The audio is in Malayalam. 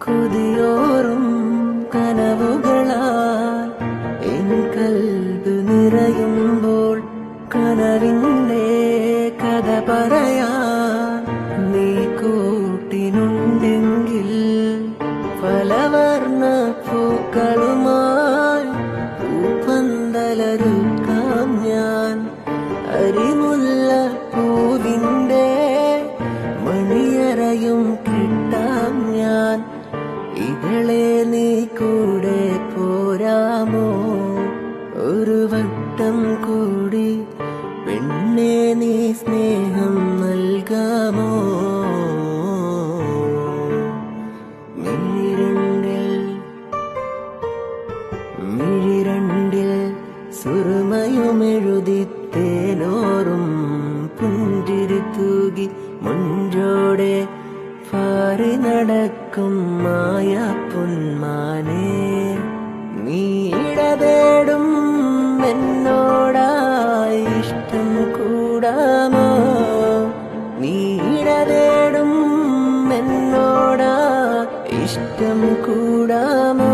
കൊതിയോറും കനവുകളാൽ എൻ കൽബ് നിറയുമ്പോൾ കനവിൻ്റെ കഥ പറയാൻ നീ കൂട്ടിനുണ്ടെങ്കിൽ ഫലവർണ്ണ പൂക്കളുമായി പൂപ്പന്തലൊരുക്കാം ഞാൻ. അരിമുല്ല പൂവിൻ്റെ മണിയറയും കിട്ടാം ഞാൻ. ഇതളെ നീ കൂടെ പോരാമോ? ഒരു വട്ടം കൂടി പെണ്ണെ നീ സ്നേഹം നൽകാമോ? മിഴിരണ്ടിൽ സുറുമയുമെഴുതിത്തേനോറും പുഞ്ചിരി തൂകി മുഞ്ചോടെ പാറി നടക്കും മായ പൊന്മാനെ. നീടതേടും എന്നോടായി ഇഷ്ടം കൂടാമോ? നീടതേടും എന്നോടാ ഇഷ്ടം കൂടാമോ?